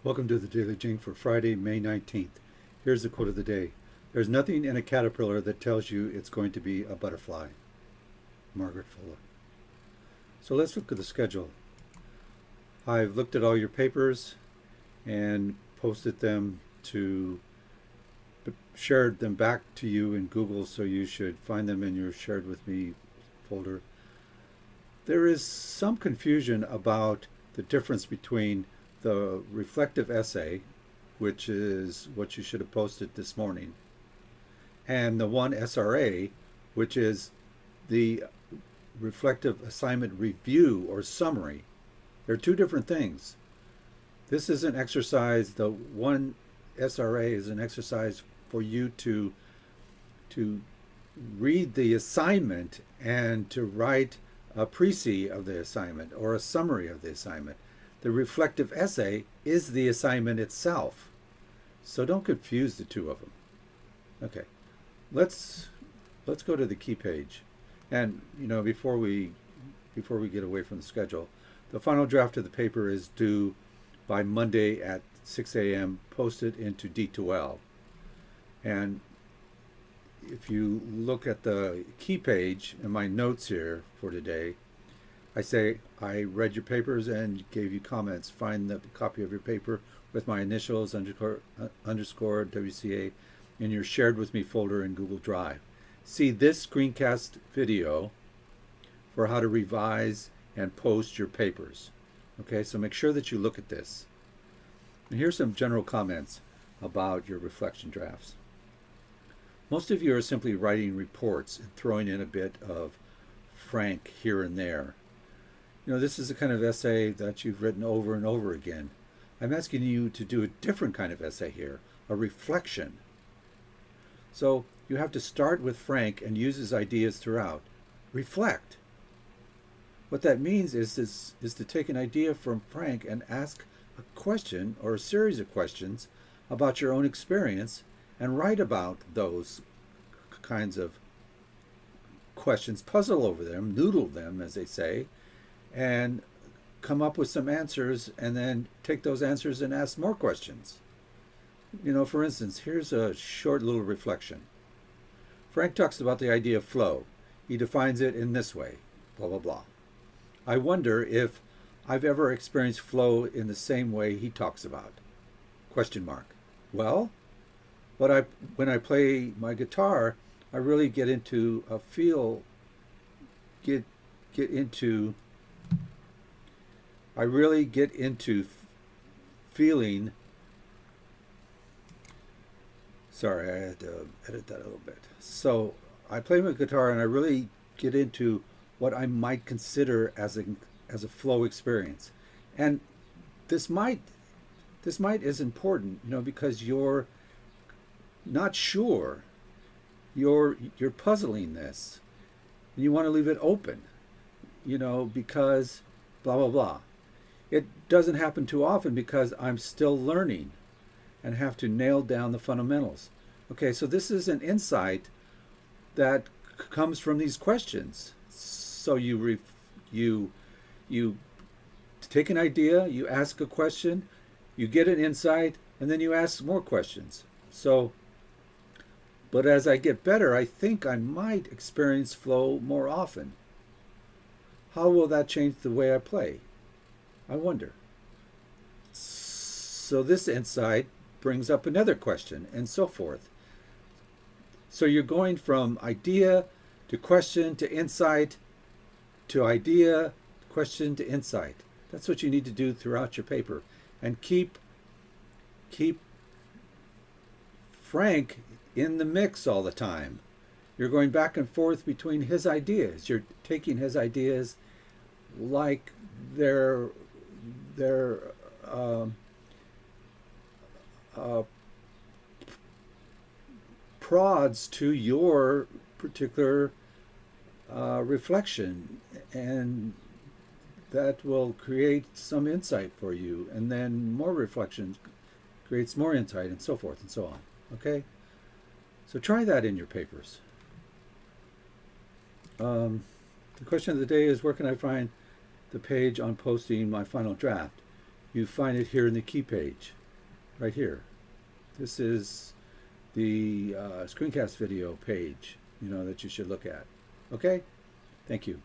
Welcome to the Daily Jing for Friday, May 19th. Here's the quote of the day. There's nothing in a caterpillar that tells you it's going to be a butterfly. Margaret Fuller. So let's look at the schedule. I've looked at all your papers and posted them to shared them back to you in Google, so you should find them in your shared with me folder. There is some confusion about the difference between the reflective essay, which is what you should have posted this morning, and the one SRA, which is the reflective assignment review or summary. They're two different things. This is an exercise, the one SRA is an exercise for you to read the assignment and to write a précis of the assignment or a summary of the assignment. The reflective essay is the assignment itself. So don't confuse the two of them. Okay, let's go to the key page. And before we get away from the schedule, the final draft of the paper is due by Monday at 6 a.m. Posted into D2L. And if you look at the key page in my notes here for today, I say I read your papers and gave you comments. Find the copy of your paper with my initials underscore WCA in your shared with me folder in Google Drive. See this screencast video for how to revise and post your papers. Okay, so make sure that you look at this. And here's some general comments about your reflection drafts. Most of you are simply writing reports and throwing in a bit of Frank here and there. This is the kind of essay that you've written over and over again. I'm asking you to do a different kind of essay here, a reflection. So you have to start with Frank and use his ideas throughout. Reflect. What that means is to take an idea from Frank and ask a question or a series of questions about your own experience and write about those kinds of questions, puzzle over them, noodle them, as they say, and come up with some answers and then take those answers and ask more questions. For instance, here's a short little reflection. Frank talks about the idea of flow. He defines it in this way, blah, blah, blah. I wonder if I've ever experienced flow in the same way he talks about. Question mark. Well, when I play my guitar, I really get into a feel, get into I really get into feeling. Sorry, I had to edit that a little bit. So I play my guitar and I really get into what I might consider as a flow experience. And this might is important, because you're not sure. You're puzzling this. And you want to leave it open, because blah blah blah. It doesn't happen too often because I'm still learning and have to nail down the fundamentals. Okay, so this is an insight that comes from these questions. So you take an idea, you ask a question, you get an insight, and then you ask more questions. But as I get better, I think I might experience flow more often. How will that change the way I play? I wonder. So this insight brings up another question, and so forth. So you're going from idea to question to insight to idea, question to insight. That's what you need to do throughout your paper. And keep Frank in the mix all the time. You're going back and forth between his ideas. You're taking his ideas like they're uh, prods to your particular reflection, and that will create some insight for you, and then more reflection creates more insight, and so forth and so on. Okay, so try that in your papers. The question of the day is, where can I find the page on posting my final draft? you find it here in the key page, right here. This is the screencast video page, that you should look at. Okay? Thank you.